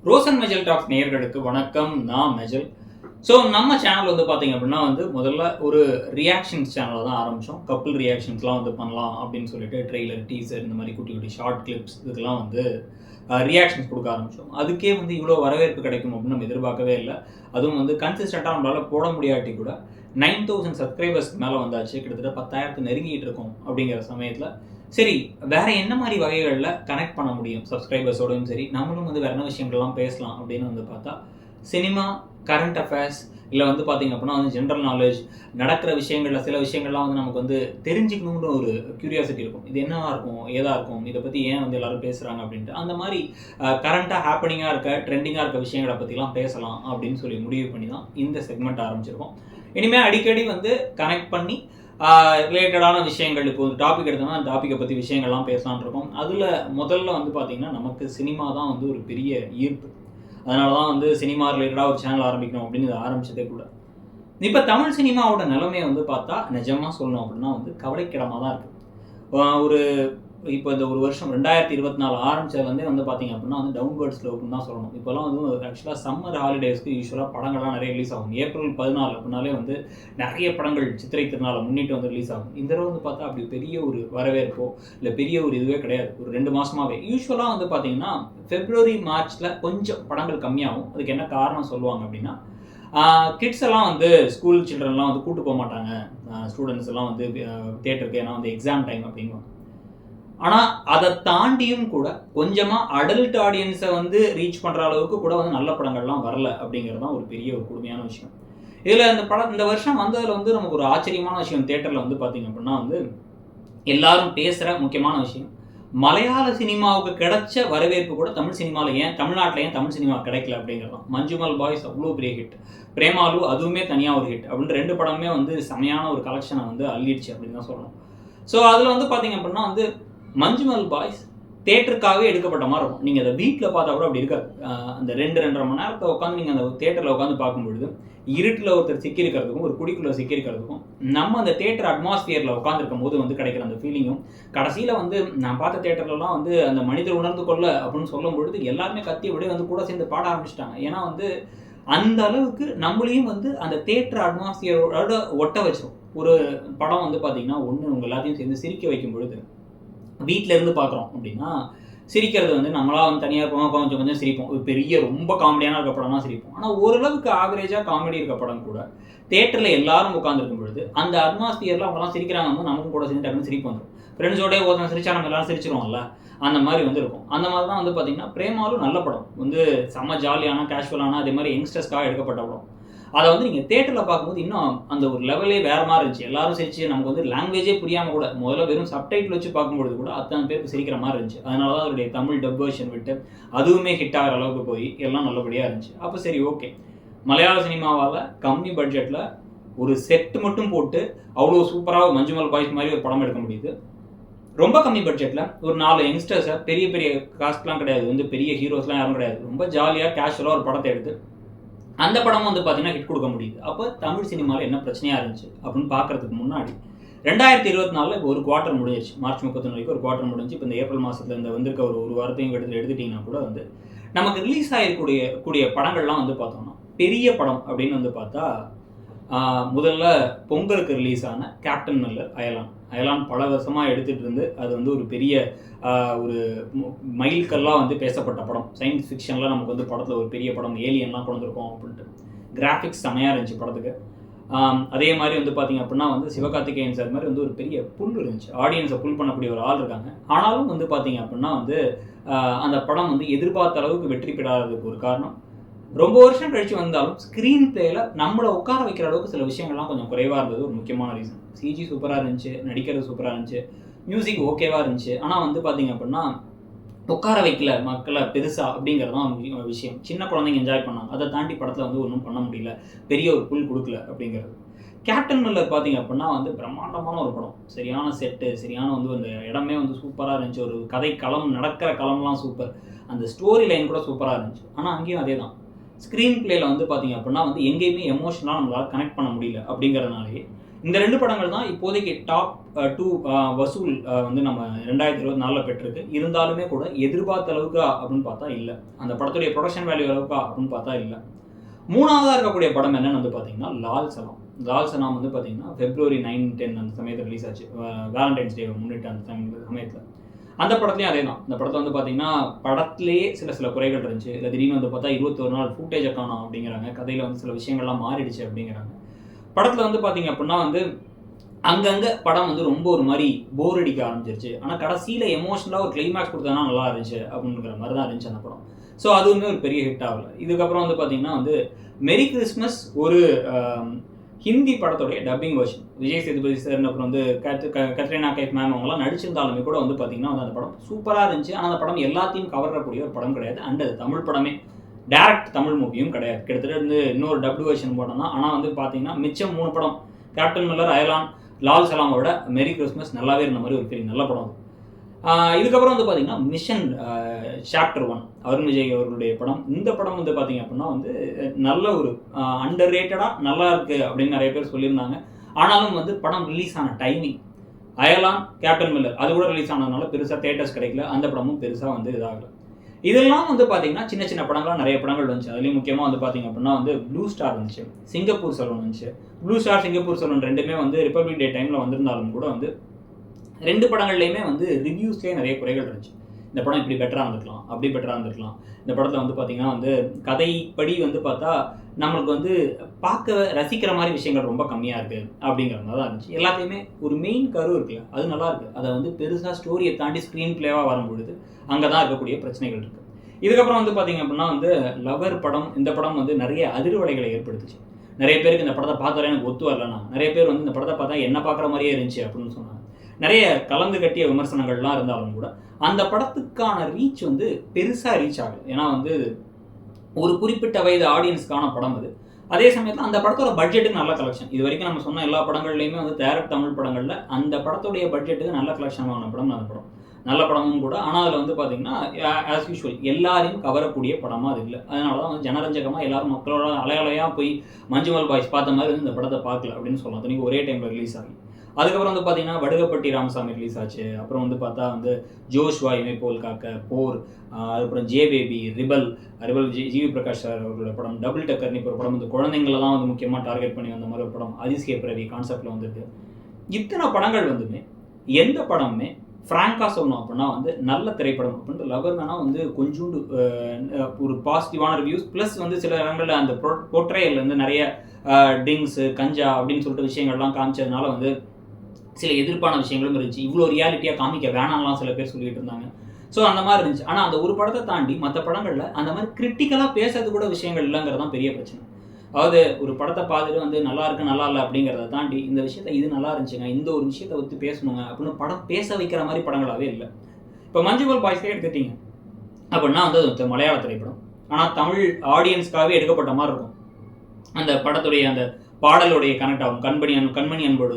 Roshan மெஜல் tax நேயர்களுக்கு வணக்கம். நான் மெஜல். ஸோ நம்ம சேனல் வந்து பார்த்தீங்க அப்படின்னா முதல்ல ஒரு ரியாக்ஷன்ஸ் சேனல் தான் ஆரம்பித்தோம். கப்புள் ரியாக்ஷன்ஸ்லாம் பண்ணலாம் அப்படின்னு சொல்லிட்டு ட்ரெய்லர், டீசர் இந்த மாதிரி குட்டி குட்டி ஷார்ட் கிளிப்ஸ் இதுக்கெல்லாம் ரியாக்ஷன்ஸ் கொடுக்க ஆரம்பித்தோம். அதுக்கே இவ்வளோ வரவேற்பு கிடைக்கும் அப்படின்னு நம்ம எதிர்பார்க்கவே இல்லை. அதுவும் கன்சிஸ்டண்ட்டாக நம்மளால் போட முடியாட்டி கூட 9000 சப்ஸ்கிரைபர்ஸ்க்கு மேலே வந்தாச்சு. கிட்டத்தட்ட 10,000 நெருங்கிட்டு இருக்கோம். அப்படிங்கிற சமயத்தில் சரி, வேற என்ன மாதிரி வகைகளில் கனெக்ட் பண்ண முடியும் சப்ஸ்கிரைபர்ஸோடையும் சரி, நம்மளும் வேற என்ன விஷயங்கள்லாம் பேசலாம் அப்படின்னு பார்த்தா, சினிமா, கரண்ட் அஃபேர்ஸ், இல்லை பார்த்தீங்க அப்படின்னா ஜென்ரல் நாலேஜ், நடக்கிற விஷயங்களில் சில விஷயங்கள்லாம் நமக்கு தெரிஞ்சுக்கணுங்கிற ஒரு க்யூரியாசிட்டி இருக்கும். இது என்னவா இருக்கும், ஏதா இருக்கும், இதை பற்றி ஏன் எல்லாரும் பேசுகிறாங்க அப்படின்ட்டு அந்த மாதிரி கரண்ட்டாக ஹேப்பனிங்காக இருக்க, ட்ரெண்டிங்காக இருக்க விஷயங்களை பற்றிலாம் பேசலாம் அப்படின்னு சொல்லி முடிவு பண்ணி தான் இந்த செக்மெண்ட் ஆரம்பிச்சிருக்கோம். இனிமேல் அடிக்கடி கனெக்ட் பண்ணி ரிலேட்டடான விஷயங்கள், இப்போ ஒரு டாபிக் எடுத்தோம்னா அந்த டாப்பிக்கை பற்றி விஷயங்கள்லாம் பேசலான் இருக்கோம். அதில் முதல்ல பார்த்தீங்கன்னா நமக்கு சினிமா தான் ஒரு பெரிய ஈர்ப்பு. அதனால தான் சினிமா ரிலேட்டடாக ஒரு சேனல் ஆரம்பிக்கணும் அப்படின்னு இதை ஆரம்பிச்சதே கூட. இப்போ தமிழ் சினிமாவோட நிலைமையை பார்த்தா நிஜமாக சொல்லணும் அப்படின்னா கவலைக்கிடமாக தான் இருக்குது. ஒரு இப்போ இந்த ஒரு வருஷம் 2024 ஆரம்பிச்சதுலேருந்தே பார்த்தீங்க அப்படின்னா டவுன்வர்ட் ஸ்லோப்னு தான் சொல்லணும். இப்போலாம் ஆக்சுவலாக சம்மர் ஹாலிடேஸ்க்கு யூஸ்வலாக படங்கள்லாம் நிறைய ரிலீஸ் ஆகும். ஏப்ரல் 14 அப்படின்னாலே நிறைய படங்கள் சித்திரை திருநாளை முன்னிட்டு ரிலீஸ் ஆகும். இந்த தடவை பார்த்தா அப்படி பெரிய ஒரு வரவேற்போ இல்லை பெரிய ஒரு இதுவே கிடையாது. ஒரு 2 மாதமாகவே யூஸ்வலாக பார்த்தீங்கன்னா February Marchல கொஞ்சம் படங்கள் கம்மியாகும். அதுக்கு என்ன காரணம் சொல்லுவாங்க அப்படின்னா, கிட்ஸ் எல்லாம் ஸ்கூல் சில்ட்ரன்லாம் கூப்பிட்டு போக மாட்டாங்க. ஸ்டூடெண்ட்ஸ் எல்லாம் தியேட்டருக்கு, ஏன்னா எக்ஸாம் டைம் அப்படிங்குவாங்க. ஆனால் அதை தாண்டியும் கூட கொஞ்சமாக அடல்ட் ஆடியன்ஸை ரீச் பண்ணுற அளவுக்கு கூட நல்ல படங்கள்லாம் வரல அப்படிங்கிறது தான் ஒரு பெரிய ஒரு கொடுமையான விஷயம். இதில் இந்த வருஷம் வந்ததில் நமக்கு ஒரு ஆச்சரியமான விஷயம் தியேட்டரில் பார்த்தீங்க அப்படின்னா எல்லாரும் பேசுகிற முக்கியமான விஷயம், மலையாள சினிமாவுக்கு கிடைச்ச வரவேற்பு கூட தமிழ் சினிமாவில் தமிழ்நாட்டில் ஏன் தமிழ் சினிமா கிடைக்கல அப்படிங்கிறது தான். மஞ்சுமல் பாய்ஸ் அவ்வளோ பெரிய ஹிட், பிரேமாலு அதுவுமே தனியாக ஒரு ஹிட் அப்படின்னு 2 படமே செமையான ஒரு கலெக்ஷனை அள்ளிடுச்சு அப்படின்னு தான் சொல்லணும். ஸோ அதில் பார்த்தீங்க அப்படின்னா மஞ்சுமல் பாய்ஸ் தேட்டருக்காகவே எடுக்கப்பட்ட மாதிரி இருக்கும். நீங்கள் அதை வீட்டில் பார்த்தா கூட அப்படி இருக்காது. அந்த 2-2.5 மணி நேரத்தை உட்காந்து நீங்கள் அந்த தேட்டரில் உட்காந்து பார்க்கும்பொழுது இருட்டில் ஒருத்தர் சிக்கியிருக்கிறதுக்கும் ஒரு குடிக்குள்ளே சிக்கியிருக்கிறதுக்கும் நம்ம அந்த தேட்டர் அட்மாஸ்பியரில் உட்காந்துருக்கும் போது கிடைக்கிற அந்த ஃபீலிங்கும், கடைசியில் நான் பார்த்த தேட்டர்லாம் அந்த மனிதர் உணர்ந்து கொள்ள அப்படின்னு சொல்லும் பொழுது எல்லாருமே கத்தி விட கூட சேர்ந்து பாட ஆரம்பிச்சிட்டாங்க. ஏன்னா அந்த அளவுக்கு நம்மளையும் அந்த தேட்டர் அட்மாஸ்பியரோட ஒட்ட வச்சிடும். ஒரு படம் பார்த்தீங்கன்னா உங்கள் எல்லாத்தையும் சேர்ந்து சிரிக்க வைக்கும் பொழுது வீட்டில் இருந்து பார்க்குறோம் அப்படின்னா சிரிக்கிறது நம்மளாம் தனியாக இருப்போம், கொஞ்சம் கொஞ்சம் சிரிப்போம். ஒரு பெரிய ரொம்ப காமெடியான இருக்க படம்னா சிரிப்போம். ஆனால் ஓரளவுக்கு ஆவரேஜாக காமெடி இருக்க படம் கூட தேட்டரில் எல்லாரும் உட்காந்துருக்கும் பொழுது அந்த அட்மாஸ்பியரில் அவங்களாம் சிரிக்கிறாங்க, நமக்கும் கூட சேர்ந்து டக்குன்னு சிரிப்பு வந்துடும். ஃப்ரெண்ட்ஸோடய ஒருத்தன் சிரிச்சா நம்ம எல்லாரும் சிரிச்சிருவோம்ல, அந்த மாதிரி இருக்கும். அந்த மாதிரி தான் பார்த்தீங்கன்னா பிரேமாலும் நல்ல படம், செம்ம ஜாலியான கேஷுவலான, அதே மாதிரி யங்ஸ்டர்ஸ்க்காக எடுக்கப்பட்ட படம். அதை நீங்கள் தேட்டரில் பார்க்கும்போது இன்னும் அந்த ஒரு லெவலே வேறு மாதிரி இருந்துச்சு. எல்லாரும் சிரிச்சு நமக்கு லாங்குவேஜே புரியாமல் கூட முதல்ல வெறும் சப்டைட்டில் வச்சு பார்க்கும்பொழுது கூட அத்தனை பேருக்கு சிரிக்கிற மாதிரி இருந்துச்சு. அதனால தான் அதோடைய தமிழ் டப் வெர்ஷன் விட்டு அதுவுமே ஹிட் ஆகிற அளவுக்கு போய் எல்லாம் நல்லபடியாக இருந்துச்சு. அப்போ சரி, ஓகே, மலையாள சினிமாவால் கம்மி பட்ஜெட்டில் ஒரு செட்டு மட்டும் போட்டு அவ்வளோ சூப்பராக மஞ்சுமல் பாய்ஸ் மாதிரி ஒரு படம் எடுக்க முடியுது. ரொம்ப கம்மி பட்ஜெட்டில் ஒரு 4 யங்ஸ்டர்ஸை, பெரிய பெரிய காஸ்ட்லாம் கிடையாது, பெரிய ஹீரோஸ்லாம் யாரும் கிடையாது, ரொம்ப ஜாலியாக கேஷுவலாக ஒரு படத்தை எடுத்து அந்த படமும் பார்த்தீங்கன்னா ஹிட் கொடுக்க முடியுது. அப்போ தமிழ் சினிமாவில் என்ன பிரச்சனையாக இருந்துச்சு அப்படின்னு பார்க்குறதுக்கு முன்னாடி 2024 இப்போ ஒரு குவார்ட்டர் முடிஞ்சிச்சு. மார்ச் 31 வரைக்கும் ஒரு குவார்ட்டர் முடிஞ்சு. இப்போ இந்த ஏப்ரல் மாதத்தில் இந்த வந்திருக்க ஒரு வாரத்தையும் எடுத்துட்டிங்கன்னா கூட நமக்கு ரிலீஸ் ஆகிருக்கக்கூடிய படங்கள்லாம் பார்த்தோம்னா பெரிய படம் அப்படின்னு பார்த்தா முதல்ல பொங்கலுக்கு ரிலீஸ் ஆன கேப்டன் மில்லர் அயலான் பல வருஷமாக எடுத்துகிட்டு இருந்து அது ஒரு பெரிய ஒரு மைல்கல்லாக பேசப்பட்ட படம். சயின்ஸ் ஃபிக்ஷனில் நமக்கு படத்தில் ஒரு பெரிய படம், ஏலியன்லாம் கொண்டிருக்கோம் அப்படின்ட்டு. கிராஃபிக்ஸ் செமையாக இருந்துச்சு படத்துக்கு. அதே மாதிரி பார்த்தீங்க அப்படின்னா சிவகார்த்திகேயன் சார் மாதிரி ஒரு பெரிய புல் இருந்துச்சு, ஆடியன்ஸை புல் பண்ணக்கூடிய ஒரு ஆள் இருக்காங்க. ஆனாலும் பார்த்தீங்க அப்படின்னா அந்த படம் எதிர்பார்த்த அளவுக்கு வெற்றி பெறாததுக்கு ஒரு காரணம், ரொம்ப வருஷம் கழிச்சு வந்தாலும் ஸ்க்ரீன் பிளேயில் நம்மளை உட்கார வைக்கிற அளவுக்கு சில விஷயங்கள்லாம் கொஞ்சம் குறைவாக இருந்தது ஒரு முக்கியமான ரீசன். சிஜி சூப்பராக இருந்துச்சு, நடிக்கிறது சூப்பராக இருந்துச்சு, மியூசிக் ஓகேவாக இருந்துச்சு. ஆனால் பார்த்தீங்க அப்படின்னா உட்கார வைக்கல மக்களை பெருசாக அப்படிங்கிறது தான் விஷயம். சின்ன குழந்தைங்க என்ஜாய் பண்ணாங்க, அதை தாண்டி படத்தில் ஒன்றும் பண்ண முடியல, பெரிய ஒரு புல் கொடுக்கல அப்படிங்கிறது. கேப்டன் மில்லர் பார்த்தீங்க அப்படின்னா பிரம்மாண்டமான ஒரு படம், சரியான செட்டு, சரியான அந்த இடமே சூப்பராக இருந்துச்சு. ஒரு கதை களம், நடக்கிற களம்லாம் சூப்பர், அந்த ஸ்டோரி லைன் கூட சூப்பராக இருந்துச்சு. ஆனால் அங்கேயும் அதே தான், ஸ்க்ரீன் பிளேயில் பார்த்தீங்க அப்படின்னா எங்கேயுமே எமோஷனலாக நம்மளால் கனெக்ட் பண்ண முடியல. அப்படிங்கிறதுனாலே இந்த 2 படங்கள் தான் இப்போதைக்கு டாப் 2 வசூல் வந்து நம்ம 2024 பெற்றிருக்கு. இருந்தாலுமே கூட எதிர்பார்த்த அளவுக்கு அப்படின்னு பார்த்தா இல்ல. அந்த படத்துடைய புரொடக்ஷன் வேல்யூ அளவுக்கா அப்படின்னு பார்த்தா இல்ல. 3வதா இருக்கக்கூடிய படம் என்னன்னு வந்து பார்த்தீங்கன்னா, லால் சலாம். லால் சலாம் வந்து பார்த்தீங்கன்னா, February 9, 10 அந்த சமயத்துல ரிலீஸ் ஆச்சு. வேலண்டைன்ஸ் டேவை முன்னிட்டு அந்த சமயத்துல. அந்த படத்துலயும் அதேதான். அந்த படத்துல வந்து பார்த்தீங்கன்னா, படத்திலேயே சில குறைகள் இருந்துச்சு. இல்ல திடீர்னு வந்து பார்த்தா 21 நாள் ஃபுட்டேஜ காணோம் அப்படிங்கிறாங்க. கதையில வந்து சில விஷயங்கள்லாம் மாறிடுச்சு அப்படிங்கிறாங்க. படத்துல வந்து பார்த்தீங்க அப்படின்னா வந்து, அங்கங்க படம் வந்து ரொம்ப ஒரு மாரி போர் அடிக்க ஆரம்பிச்சிருச்சு. ஆனா கடைசியில எமோஷனலா ஒரு கிளைமாக்ஸ் குடுத்தாங்கன்னா நல்லா இருந்துச்சு அப்படிங்கிற மாரி தான் இருந்துச்சு அந்த படம். ஸோ அதுவுமே ஒரு பெரிய ஹிட் ஆகல. இதுக்கப்புறம் வந்து பார்த்தீங்கன்னா வந்து, மெரி கிறிஸ்மஸ் ஒரு ஹிந்தி படத்துடைய dubbing version. Vijay Sethupathi sir அப்புறம் வந்து கத்ரீனா கைஃப் மேம் அவங்கலாம் நடிச்சிருந்தாலுமே கூட வந்து பார்த்தீங்கன்னா வந்து அந்த படம் சூப்பரா இருந்துச்சு. ஆனா அந்த படம் எல்லாத்தையும் கவரக்கூடிய ஒரு படம் கிடையாது. அண்ட் அது தமிழ் படமே. டைரக்ட் தமிழ் மூவியும் கிடையாது. கிட்டத்தட்ட வந்து இன்னொரு டப்டு வெர்ஷன் படம் தான். ஆனா வந்து பார்த்தீங்கன்னா, மிச்சம் 3 படம் கேப்டன் மில்லர், அயலான், லால் சலாமை விட மெரி கிறிஸ்மஸ் நல்லாவே இருந்த மாதிரி ஒரு ஃபீலிங். நல்ல படம் அது. இதுக்கப்புறம் வந்து பார்த்தீங்கன்னா, மிஷன் சாப்டர் 1 அருண் விஜய் அவர்களுடைய படம். இந்த படம் வந்து பார்த்தீங்க அப்படின்னா வந்து நல்ல ஒரு அண்டர் ரேட்டடா நல்லா இருக்கு அப்படின்னு நிறைய பேர் சொல்லியிருந்தாங்க. ஆனாலும் வந்து படம் ரிலீஸ் ஆன டைமிங் அயலான், கேப்டன் மில்லர் அது கூட ரிலீஸ் ஆனதுனால பெருசா தியேட்டர்ஸ் கிடைக்கல. அந்த படமும் பெருசா வந்து இதாகல. இதெல்லாம் வந்து பார்த்தீங்கன்னா, சின்ன சின்ன படங்களா நிறைய படங்கள் வந்துச்சு. அதுலயும் முக்கியமா வந்து பார்த்தீங்க அப்படின்னா வந்து ப்ளூ ஸ்டார் வந்துச்சு. சிங்கப்பூர் சலூன் வந்துச்சு. ப்ளூ ஸ்டார், சிங்கப்பூர் சலூன் 2மே வந்து ரிபப்ளிக் டே டைம்ல வந்திருந்தாலும் கூட வந்து 2 படங்கள்லையுமே வந்து ரிவ்யூஸ்லேயே நிறைய குறைகள் இருந்துச்சு. இந்த படம் இப்படி பெட்டரா இருந்திருக்கலாம், அப்படி பெட்டரா இருந்திருக்கலாம். இந்த படத்துல வந்து பார்த்தீங்கன்னா வந்து கதைப்படி வந்து பார்த்தா நம்மளுக்கு வந்து பார்க்க ரசிக்கிற மாதிரி விஷயங்கள் ரொம்ப கம்மியா இருக்கு அப்படிங்கிற மாதிரி தான் இருந்துச்சு. எல்லாத்தையுமே ஒரு மெயின் கரு இருக்குல்ல, அது நல்லா இருக்கு. அதை வந்து பெருசா ஸ்டோரியை தாண்டி ஸ்க்ரீன் பிளேவா வரும்பொழுது அங்கே தான் இருக்கக்கூடிய பிரச்சனைகள் இருக்கு. இதுக்கப்புறம் வந்து பார்த்தீங்க அப்படின்னா வந்து லவர் படம், இந்த படம் வந்து நிறைய அதிர்வலைகளை ஏற்படுத்துச்சு. நிறைய பேருக்கு இந்த படத்தை பார்த்தாலே எனக்கு ஒத்து வரலன்னா, நிறைய பேர் வந்து இந்த படத்தை பார்த்தா என்ன பார்க்குற மாதிரியே இருந்துச்சு அப்படின்னு சொன்னாங்க. நிறைய கலந்து கட்டிய விமர்சனங்கள்லாம் இருந்தாலும் கூட அந்த படத்துக்கான ரீச் வந்து பெருசா ரீச் ஆகல. ஏன்னா வந்து ஒரு குறிப்பிட்ட வயது ஆடியன்ஸ்க்கான படம் அது. அதே சமயத்தில் அந்த படத்தோட பட்ஜெட்டுக்கு நல்ல கலெக்ஷன். இது வரைக்கும் நம்ம சொன்ன எல்லா படங்கள்லையுமே வந்து டைரக்ட் தமிழ் படங்கள்ல அந்த படத்துடைய பட்ஜெட்டுக்கு நல்ல கலெக்ஷன் ஆன படம் அந்த படம். நல்ல படமும் கூட. ஆனால் அதில் வந்து பார்த்தீங்கன்னா ஆஸ் யூஷுவல் எல்லாரையும் கவரக்கூடிய படமாக அது இல்லை. அதனால தான் வந்து ஜனரஞ்சகமாக எல்லாரும் மக்களோட அலையலையாக போய் மஞ்சுமல் பாய்ஸ் பார்த்த மாதிரி வந்து இந்த படத்தை பார்க்கல அப்படின்னு சொல்லலாம். அத்தனைக்கு ஒரே டைமில் ரிலீஸ் ஆகி. அதுக்கப்புறம் வந்து பார்த்தீங்கன்னா வடுகப்பட்டி ராமசாமி ரிலீஸ் ஆச்சு. அப்புறம் வந்து பார்த்தா வந்து ஜோஷ்வா, இமை போல் காக்க, போர், அதுக்கப்புறம் J Baby, Rebel GV Prakash sir அவரோட படம், டபுள் டக்கர்னு இப்போ ஒரு படம் வந்து குழந்தைங்கள தான் வந்து முக்கியமாக டார்கெட் பண்ணி வந்த மாதிரி ஒரு படம் அதிசய பிறவி கான்செப்டில் வந்திருக்கு. இத்தனை படங்கள் வந்துமே எந்த படமுமே ஃப்ராங்காக சொல்லணும் அப்படின்னா வந்து நல்ல திரைப்படம் அப்படின்ட்டு லவர் வேணா வந்து கொஞ்சோண்டு ஒரு பாசிட்டிவான ரிவ்யூஸ் ப்ளஸ் வந்து சில இடங்களில் அந்த போர்ட்ரேயல் வந்து நிறைய ட்ரிங்க்ஸு, கஞ்சா அப்படின்னு சொல்லிட்டு விஷயங்கள்லாம் காமிச்சதுனால வந்து சில எதிர்ப்பான விஷயங்களும் இருந்துச்சு. இவ்வளோ ரியாலிட்டியாக காமிக்க வேணாம்லாம் சில பேர் சொல்லிட்டு இருந்தாங்க. ஸோ அந்த மாதிரி இருந்துச்சு. ஆனால் அந்த ஒரு படத்தை தாண்டி மற்ற படங்களில் அந்த மாதிரி கிரிட்டிக்கலாக பேசுறது கூட விஷயங்கள் இல்லைங்கிறது தான் பெரிய பிரச்சனை. அதாவது ஒரு படத்தை பார்த்துட்டு வந்து நல்லா இருக்கு நல்லா இல்லை அப்படிங்கிறத தாண்டி இந்த விஷயத்த இது நல்லா இருந்துச்சுங்க, இந்த ஒரு விஷயத்தை பற்றி பேசணுங்க அப்படின்னு படம் பேச வைக்கிற மாதிரி படங்களாகவே இல்லை. இப்போ மஞ்சுமல் பாய்ஸ்லேயே எடுத்துட்டீங்க அப்படின்னா வந்து அது மலையாள திரைப்படம். ஆனால் தமிழ் ஆடியன்ஸ்க்காகவே எடுக்கப்பட்ட மாதிரி இருக்கும். அந்த படத்துடைய அந்த பாடலுடைய கனெக்ட் ஆகும், கண்மணி அன்போடு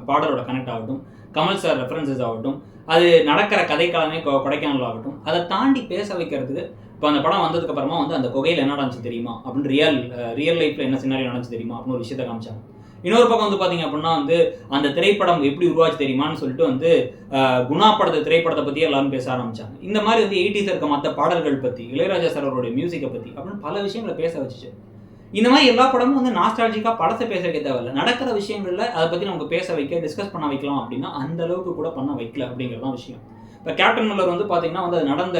பாடலோட கனெக்ட் ஆகட்டும், கமல் சார் ரெஃபரன்சஸ் ஆகட்டும், அது நடக்கிற கதைக்காலமே கொடைக்கானல் ஆகட்டும், அதை தாண்டி பேச வைக்கிறதுக்கு இப்போ அந்த படம் வந்ததுக்கு அப்புறமா வந்து அந்த குகையில் என்ன நடந்துச்சு தெரியுமா அப்படின்னு ரியல் லைஃப்ல என்ன சினாரியோ நடந்துச்சு தெரியுமா அப்படின்னு ஒரு விஷயத்தை காமிச்சாங்க. இன்னொரு பக்கம் வந்து பார்த்தீங்க அப்படின்னா வந்து அந்த திரைப்படம் எப்படி உருவாச்சு தெரியுமான்னு சொல்லிட்டு வந்து குணா திரைப்படத்தை பற்றி எல்லாரும் பேச ஆரம்பிச்சாங்க. இந்த மாதிரி வந்து 80s இருக்க மற்ற பாடல்கள் பற்றி, இளையராஜா சார் அவருடைய மியூசிக்கை பற்றி அப்படின்னு பல விஷயங்களை பேச வச்சுச்சு. இந்த மாதிரி எல்லா படமும் வந்து நாஸ்டாலஜிக்காக படத்தை பேச வைக்க தேவையில்லை. நடக்கிற விஷயங்களில் அதை பற்றி நமக்கு பேச வைக்க, டிஸ்கஸ் பண்ண வைக்கலாம் அப்படின்னா அந்த அளவுக்கு கூட பண்ண வைக்கல அப்படிங்கிறதான் விஷயம். இப்போ கேப்டன் மில்லர் வந்து பார்த்தீங்கன்னா வந்து அது நடந்த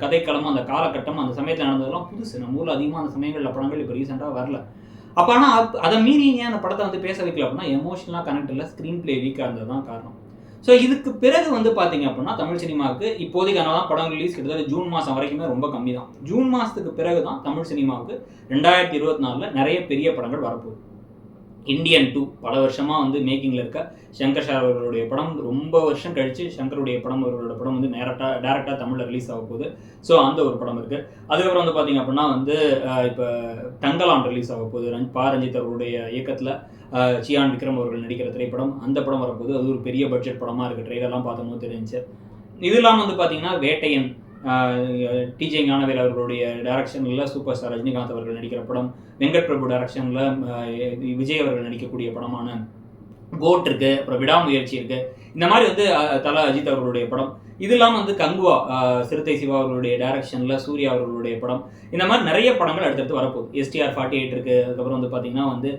கதைக்களமும் அந்த காலகட்டம் அந்த சமயத்தில் நடந்ததெல்லாம் புதுசு. நம்ம ஊரில் அதிகமாக அந்த சமயங்களில் படங்கள் இப்போ ரீசெண்டாக வரல. அப்போ ஆனால் அதை மீறி ஏன் அந்த படத்தை வந்து பேச வைக்கல அப்படின்னா எமோஷனலாக கனெக்ட் இல்லை, ஸ்க்ரீன் பிளே வீக்காக இருந்தது தான் காரணம். ஸோ இதுக்கு பிறகு வந்து பார்த்தீங்க அப்படின்னா தமிழ் சினிமாவுக்கு இப்போதைக்கு தான் படம் ரிலீஸ் கிட்டத்தட்ட ஜூன் மாதம் வரைக்குமே ரொம்ப கம்மி தான். ஜூன் மாதத்துக்கு பிறகு தான் தமிழ் சினிமாவுக்கு 2024 நிறைய பெரிய படங்கள் வரப்போகுது. இந்தியன் 2 பல வருஷமாக வந்து மேக்கிங்கில் இருக்க சங்கர் சார் அவர்களுடைய படம், ரொம்ப வருஷம் கழித்து சங்கருடைய படம் அவர்களோட படம் வந்து டேரெக்டாக தமிழில் ரிலீஸ் ஆக போகுது. ஸோ அந்த ஒரு படம் இருக்குது. அதுக்கப்புறம் வந்து பார்த்திங்க அப்படின்னா வந்து இப்போ தங்கலான் ரிலீஸ் ஆக போகுது. ரஞ்சித் அவர்களுடைய இயக்கத்தில் சியான் விக்ரம் அவர்கள் நடிக்கிற திரைப்படம், அந்த படம் வரப்போகுது. அது ஒரு பெரிய பட்ஜெட் படமாக இருக்குது. ட்ரெயிலெல்லாம் பார்த்தோம்னு தெரிஞ்சு. இது இல்லாமல் வந்து பார்த்திங்கன்னா வேட்டையன், டிஜே ஞானவேல் அவர்களுடைய டைரக்ஷனில் சூப்பர் ஸ்டார் ரஜினிகாந்த் அவர்கள் நடிக்கிற படம், வெங்கட் பிரபு டைரக்ஷனில் விஜய் அவர்கள் நடிக்கக்கூடிய படமான கோட் இருக்கு, அப்புறம் விடாமுயற்சி இருக்கு. இந்த மாதிரி வந்து தல அஜித் அவர்களுடைய படம். இது இல்லாமல் வந்து கங்குவா சிறுத்தை சிவா அவர்களுடைய டைரக்ஷன்ல சூர்யா அவர்களுடைய படம். இந்த மாதிரி நிறைய படங்கள் அடுத்தடுத்து வரப்போகுது. STR 48 இருக்கு. அதுக்கப்புறம் வந்து பார்த்தீங்கன்னா வந்து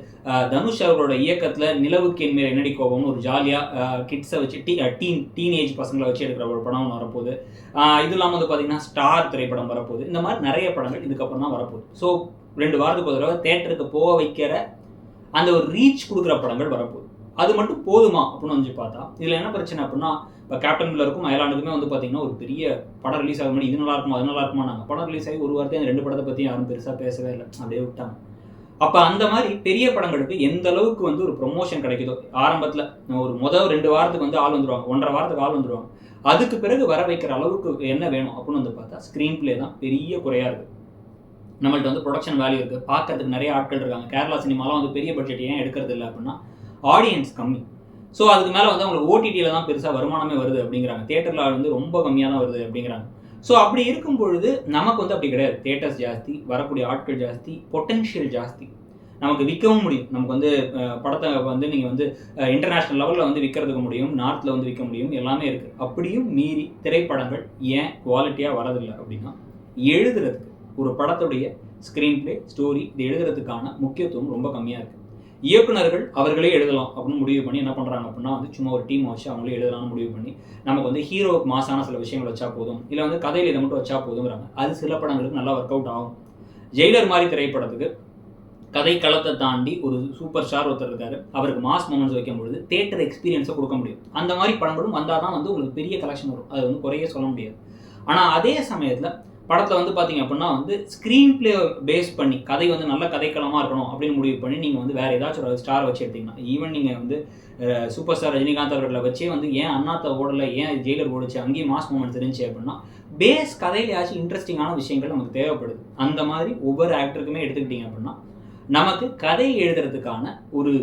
தனுஷ் அவர்களோட இயக்கத்தில் நிலவுக்கு என் மேல் என்னடி கோபம்னு ஒரு ஜாலியாக கிட்ஸை வச்சு டீனேஜ் பசங்களை வச்சு எடுக்கிற ஒரு படம் வரப்போகுது. இது இல்லாமல் வந்து பார்த்தீங்கன்னா ஸ்டார் திரைப்படம் வரப்போகுது. இந்த மாதிரி நிறைய படங்கள் இதுக்கப்புறம் தான் வரப்போகுது. ஸோ 2 வாரத்துக்கு ஒரு தடவை தேட்டருக்கு போக வைக்கிற அந்த ஒரு ரீச் கொடுக்குற படங்கள் வரப்போகுது. அது மட்டும் போதுமா அப்படின்னு வந்து பார்த்தா இதில் என்ன பிரச்சனை அப்படின்னா, இப்போ கேப்டன் மில்லருக்கும் அயலாண்டுக்குமே வந்து பார்த்தீங்கன்னா ஒரு பெரிய படம் ரிலீஸ் ஆகும், இது நல்லா இருக்குமா அது நல்லா இருக்குமா, நாங்கள் படம் ரிலீஸ் ஆகி ஒரு வாரத்தையும் அந்த 2 படத்தை பற்றி யாரும் பெருசாக பேசவே இல்லை, அப்படியே விட்டாங்க. அப்போ அந்த மாதிரி பெரிய படங்களுக்கு எந்த அளவுக்கு வந்து ஒரு ப்ரொமோஷன் கிடைக்குதோ, ஆரம்பத்தில் ஒரு 2 வாரத்துக்கு வந்து ஆள் வந்துடுவாங்க, 1.5 வாரத்துக்கு ஆள் வந்துடுவாங்க. அதுக்கு பிறகு வர வைக்கிற அளவுக்கு என்ன வேணும் அப்படின்னு வந்து பார்த்தா ஸ்க்ரீன் பிளே தான் பெரிய குறையாக இருக்குது. நம்மள்ட்ட வந்து ப்ரொடக்ஷன் வேல்யூ இருக்குது, பார்க்கறதுக்கு நிறைய ஆட்கள் இருக்காங்க. கேரளா சினிமாலாம் வந்து பெரிய பட்ஜெட் ஏன் எடுக்கிறது இல்லை அப்படின்னா ஆடியன்ஸ் கம்மி. ஸோ அதுக்கு மேலே வந்து அவங்களுக்கு ஓடிடியில் தான் பெருசாக வருமானமே வருது அப்படிங்கிறாங்க, தேட்டரில் வந்து ரொம்ப கம்மியாக தான் வருது அப்படிங்கிறாங்க. ஸோ அப்படி இருக்கும் பொழுது நமக்கு வந்து அப்படி கிடையாது. தேட்டர்ஸ் ஜாஸ்தி, வரக்கூடிய ஆட்கள் ஜாஸ்தி, பொட்டென்ஷியல் ஜாஸ்தி, நமக்கு விற்கவும் முடியும். நமக்கு வந்து படத்தை வந்து நீங்கள் வந்து இன்டர்நேஷ்னல் லெவலில் வந்து விற்கிறதுக்கு முடியும், நார்த்தில் வந்து விற்க முடியும், எல்லாமே இருக்குது. அப்படியும் மீறி திரைப்படங்கள் ஏன் குவாலிட்டியாக வரதில்லை அப்படின்னா, எழுதுறதுக்கு ஒரு படத்துடைய ஸ்க்ரீன் பிளே, ஸ்டோரி இது எழுதுறதுக்கான முக்கியத்துவம் ரொம்ப கம்மியாக இருக்குது. இயக்குநர்கள் அவர்களே எழுதலாம் அப்படின்னு முடிவு பண்ணி என்ன பண்ணுறாங்க அப்படின்னா வந்து சும்மா ஒரு டீம் வச்சு அவங்களே எழுதலாம்னு முடிவு பண்ணி நமக்கு வந்து ஹீரோவுக்கு மாசான சில விஷயங்கள் வச்சா போதும், இல்லை வந்து கதையில் இதை மட்டும் வச்சா போதுங்கிறாங்க. அது சில படங்களுக்கு நல்லா ஒர்க் அவுட் ஆகும். ஜெயிலர் மாதிரி திரைப்படத்துக்கு கதை களத்தை தாண்டி ஒரு சூப்பர் ஸ்டார் ஒருத்தர் இருக்காரு, அவருக்கு மாஸ் மொமெண்ட்ஸ் வைக்கும்பொழுது தேட்டர் எக்ஸ்பீரியன்ஸை கொடுக்க முடியும். அந்த மாதிரி படங்களும் வந்தால் தான் வந்து உங்களுக்கு பெரிய கலெக்ஷன் வரும், அது வந்து குறைய சொல்ல முடியாது. ஆனால் அதே சமயத்தில் படத்தில் வந்து பார்த்தீங்க அப்படின்னா வந்து ஸ்க்ரீன் பிளே பேஸ் பண்ணி கதை வந்து நல்ல கதைக்களமாக இருக்கணும் அப்படின்னு முடிவு பண்ணி நீங்கள் வந்து வேறு ஏதாச்சும் ஒரு ஸ்டார் வச்சு எடுத்தீங்கன்னா, ஈவன் நீங்கள் வந்து சூப்பர் ஸ்டார் ரஜினிகாந்த் அவர்களை வச்சே வந்து ஏன் அண்ணாத்த ஓடலை, ஏன் ஜெயிலர் ஓடிச்சு, அங்கேயும் மாஸ் மூமெண்ட்ஸ் இருந்துச்சு அப்படின்னா பேஸ் கதையிலையாச்சும் இன்ட்ரெஸ்டிங்கான விஷயங்கள் நமக்கு தேவைப்படுது. அந்த மாதிரி ஒவ்வொரு ஆக்டருக்குமே எடுத்துக்கிட்டீங்க அப்படின்னா நமக்கு கதை எழுதுறதுக்கான ஒரு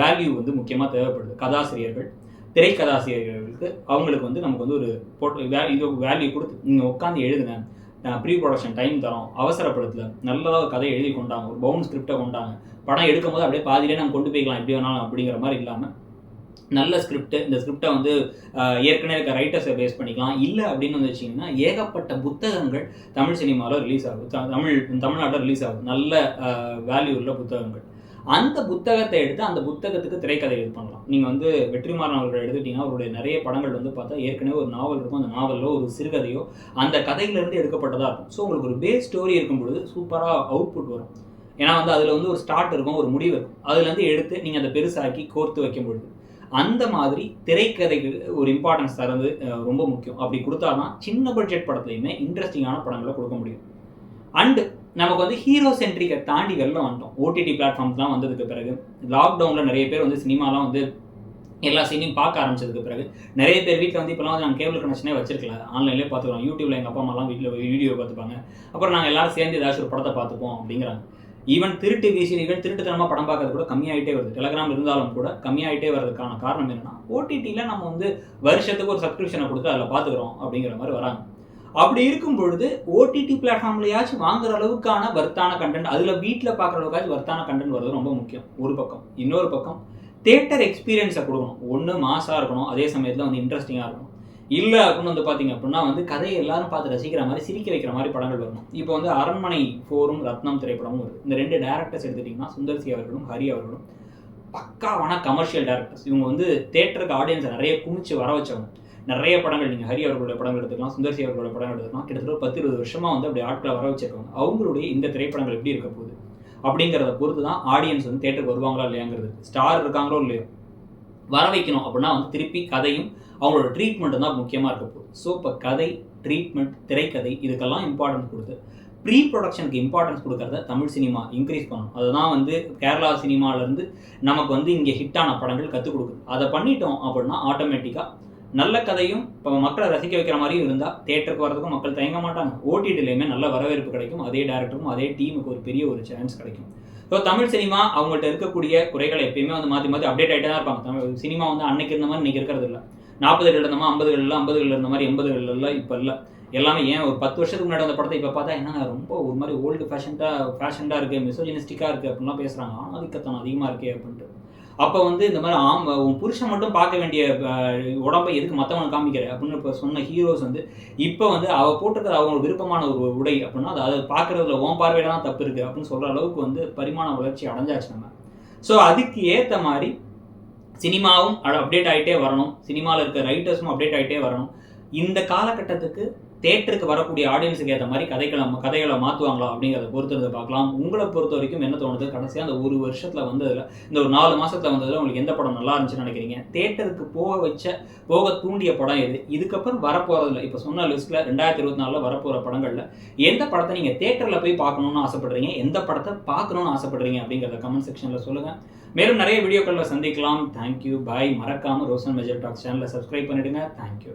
வேல்யூ வந்து முக்கியமாக தேவைப்படுது. கதாசிரியர்கள், திரைக்கதாசிரியர்களுக்கு அவங்களுக்கு வந்து நமக்கு வந்து ஒரு இது வேல்யூ கொடுத்து நீங்கள் உட்காந்து எழுதுங்க, ப்ரீ ப்ரொடக்ஷன் டைம் தரோம், அவசரப்படுத்தல, நல்லதாக ஒரு கதையை எழுதி கொண்டாங்க, ஒரு பவுன் ஸ்கிரிப்டை கொண்டாங்க, படம் எடுக்கும் போது அப்படியே பாதியிலே நம்ம கொண்டு போய்க்கலாம் எப்படி வேணாலும் அப்படிங்கிற மாதிரி இல்லாமல் நல்ல ஸ்கிரிப்ட், இந்த ஸ்கிரிப்டை வந்து ஏற்கனவே இருக்க ரைட்டர்ஸை பேஸ் பண்ணிக்கலாம். இல்லை அப்படின்னு வந்து வச்சிங்கன்னா ஏகப்பட்ட புத்தகங்கள் தமிழ் சினிமாவில் ரிலீஸ் ஆகுது, தமிழ்நாட்டில் ரிலீஸ் ஆகுது, நல்ல வேல்யூ உள்ள புத்தகங்கள். அந்த புத்தகத்தை எடுத்து அந்த புத்தகத்துக்கு திரைக்கதை இது பண்ணலாம். நீங்கள் வந்து வெற்றிமாறன் அவர்கள் எடுத்துக்கிட்டிங்கன்னா அவருடைய நிறைய படங்கள் வந்து பார்த்தா ஏற்கனவே ஒரு நாவல் இருக்கும், அந்த நாவலில் ஒரு சிறுகதையோ அந்த கதையிலேருந்து எடுக்கப்பட்டதாக இருக்கும். ஸோ உங்களுக்கு ஒரு பேஸ் ஸ்டோரி இருக்கும் பொழுது சூப்பராக அவுட்புட் வரும். ஏன்னா வந்து அதில் வந்து ஒரு ஸ்டார்ட் இருக்கும், ஒரு முடிவு இருக்கும், அதுலேருந்து எடுத்து நீங்கள் அதை பெருசாக்கி கோர்த்து வைக்கும் பொழுது அந்த மாதிரி திரைக்கதைக்கு ஒரு இம்பார்ட்டன்ஸ் தரது ரொம்ப முக்கியம். அப்படி கொடுத்தாதான் சின்ன பட்ஜெட் படத்துலையுமே இன்ட்ரெஸ்டிங்கான படங்களை கொடுக்க முடியும். அண்டு நமக்கு வந்து ஹீரோ சென்ட்ரிக்கை தாண்டி வெளில வந்துட்டோம். ஓடிடி பிளாட்ஃபார்ம்ஸ்லாம் வந்ததுக்கு பிறகு, லாக்டவுனில் நிறைய பேர் வந்து சினிமாலாம் வந்து எல்லா சீனையும் பார்க்க ஆரம்பிச்சதுக்கு பிறகு நிறைய பேர் வீட்டில் வந்து இப்போலாம் வந்து நாங்கள் கேபிள் கனெக்ஷனே வச்சிருக்கல, ஆன்லைன்லேயே பார்த்துக்கிறோம். யூடியூப்ல எங்கள் அப்பா அம்மாலாம் வீட்டில் வீடியோ பார்த்துப்பாங்க, அப்புறம் நாங்கள் எல்லாரும் சேர்ந்து ஏதாச்சும் ஒரு படத்தை பார்த்துப்போம் அப்படிங்கிறாங்க. ஈவன் திருட்டு விசிறிகள் திருட்டுத்தனமாக படம் பார்க்கறது கூட கம்மியாகிட்டே வருது. டெலகிராம் இருந்தாலும் கூட கம்மியாகிட்டே வர்றதுக்கான காரணம் என்னன்னா, ஓடிடியில் நம்ம வந்து வருஷத்துக்கு ஒரு சப்ஸ்கிரிப்ஷனை கொடுத்து அதில் பார்த்துக்கிறோம் அப்படிங்கிற மாதிரி வராங்க. அப்படி இருக்கும் பொழுது ஓடிடி பிளாட்ஃபார்ம்லையாச்சும் வாங்குற அளவுக்கான வர்த்தான கண்டென்ட், அதில் வீட்டில் பார்க்குற அளவுக்காச்சும் வர்த்தான கண்டென்ட் வருது ரொம்ப முக்கியம் ஒரு பக்கம். இன்னொரு பக்கம் தேட்டர் எக்ஸ்பீரியன்ஸை கொடுக்கணும். ஒன்று மாசாக இருக்கணும், அதே சமயத்தில் வந்து இன்ட்ரெஸ்டிங்காக இருக்கணும். இல்லை அப்படின்னு வந்து பார்த்தீங்க அப்படின்னா வந்து கதையை எல்லாரும் பார்த்து ரசிக்கிற மாதிரி, சிரிக்க வைக்கிற மாதிரி படங்கள் வரணும். இப்போ வந்து அரண்மனை 4ம் ரத்னம் திரைப்படமும் வருது. இந்த 2 டேரக்டர்ஸ் எடுத்துட்டிங்கன்னா சுந்தர் சி அவர்களும் ஹரி அவர்களும் பக்காவான கமர்ஷியல் டேரக்டர்ஸ். இவங்க வந்து தேட்டருக்கு ஆடியன்ஸை நிறைய குமிச்சு வர வச்சவங்க. நிறைய படங்கள் நீங்கள் ஹரி அவர்களுடைய படங்கள் எடுத்துக்கலாம், சுந்தர் சி அவர்களுடைய படங்கள் எடுத்துக்கலாம், கிட்டத்தட்ட 10-20 வருஷமாக வந்து அப்படி ஆட்களை வர வச்சிருக்காங்க. அவங்களுடைய இந்த திரைப்படங்கள் எப்படி இருக்க போகுது அப்படிங்கிறத பொறுத்து தான் ஆடியன்ஸ் வந்து தேட்டருக்கு வருவாங்களா இல்லையாங்கிறது. ஸ்டார் இருக்காங்களோ இல்லையோ வர வைக்கணும் அப்படின்னா வந்து திருப்பி கதையும் அவங்களோட ட்ரீட்மெண்ட்டும் தான் முக்கியமாக இருக்க போகுது. ஸோ இப்போ கதை, ட்ரீட்மெண்ட், திரைக்கதை இதுக்கெல்லாம் இம்பார்ட்டன்ஸ் கொடுத்து ப்ரீ ப்ரொடக்ஷனுக்கு இம்பார்ட்டன்ஸ் கொடுக்கறத தமிழ் சினிமா இன்க்ரீஸ் பண்ணணும். அதுதான் வந்து கேரளா சினிமாவிலேருந்து நமக்கு வந்து இங்கே ஹிட்டான படங்கள் கற்றுக் கொடுக்குது. அதை பண்ணிட்டோம் அப்படின்னா ஆட்டோமேட்டிக்காக நல்ல கதையும் இப்போ மக்களை ரசிக்க வைக்கிற மாதிரியும் இருந்தால் தேட்டருக்கு வரதுக்கும் மக்கள் தயங்க மாட்டாங்க. ஓடிடிலையுமே நல்ல வரவேற்பு கிடைக்கும், அதே டேரக்டருக்கும் அதே டீமுக்கு ஒரு பெரிய ஒரு சான்ஸ் கிடைக்கும். ஸோ தமிழ் சினிமா அவங்கள்ட்ட இருக்கக்கூடிய குறைகளை எப்பயுமே வந்து மாற்றி மாற்றி அப்டேட் ஆகிட்டே தான் இருப்பாங்க. தமிழ் சினிமா வந்து அன்னைக்கு இருந்த மாதிரி இன்றைக்கி இருக்கிறது இல்லை. 40கள் இருந்த மாதிரி 50கள் இல்லை, 50கள் இருந்த மாதிரி 80கள் இல்லை, இப்போ இல்லை. எல்லாமே ஏன் ஒரு 10 வருஷத்துக்கு முன்னாடி வந்த படத்தை இப்போ பார்த்தா என்ன ரொம்ப ஒரு மாதிரி ஓல்டு ஃபேஷன்டாக இருக்குது, மிசோஜினிஸ்டிக்காக இருக்குது அப்படின்லாம் பேசுகிறாங்க. ஆணாதிக்கத்தனம் அதிகமாக இருக்கே அப்படின்ட்டு. அப்போ வந்து இந்த மாதிரி உன் புருஷன் மட்டும் பார்க்க வேண்டிய உடம்பை எதுக்கு மற்றவங்க காமிக்கிற அப்படின்னு இப்போ சொன்ன ஹீரோஸ் வந்து இப்போ வந்து அவள் போட்டிருக்கிற அவங்களுக்கு விருப்பமான ஒரு உடை அப்படின்னா அதை பார்க்குறதுல உன் பார்வையில தான் தப்பு இருக்குது அப்படின்னு சொல்கிற அளவுக்கு வந்து பரிமாண வளர்ச்சி அடைஞ்சாச்சு நம்ம. ஸோ அதுக்கு ஏற்ற மாதிரி சினிமாவும் அப்டேட் ஆகிட்டே வரணும், சினிமாவில் இருக்க ரைட்டர்ஸும் அப்டேட் ஆகிட்டே வரணும். இந்த காலகட்டத்துக்கு தேட்டருக்கு வரக்கூடிய ஆடியன்ஸுக்கு ஏற்ற மாதிரி கதைகளை மாற்றுவாங்களா அப்படிங்கிறத பொறுத்துறதை பார்க்கலாம். உங்களை பொறுத்த வரைக்கும் என்ன தோணுது? கடைசியாக அந்த ஒரு வருஷத்தில் வந்ததில், இந்த ஒரு 4 மாதத்தில் வந்ததில் உங்களுக்கு எந்த படம் நல்லா இருந்துச்சுன்னு நினைக்கிறீங்க? தேட்டருக்கு போக தூண்டிய படம் எது? இதுக்கப்புறம் வரப்போகிறதில்ல, இப்போ சொன்ன லிஸ்ட்டில் 2024 வரப்போகிற படங்களில் எந்த படத்தை நீங்கள் தேட்டரில் போய் பார்க்கணுன்னு ஆசைப்படுறீங்க, எந்த படத்தை பார்க்கணுன்னு ஆசைப்படுறீங்க அப்படிங்கிறத கமெண்ட் செக்ஷனில் சொல்லுங்கள். மேலும் நிறைய வீடியோக்களில் சந்திக்கலாம். தேங்க்யூ, பாய். மறக்காமல் ரோசன் மேஜர் டாக்ஸ் சேனலை சப்ஸ்கிரைப் பண்ணிவிடுங்க. தேங்க்யூ.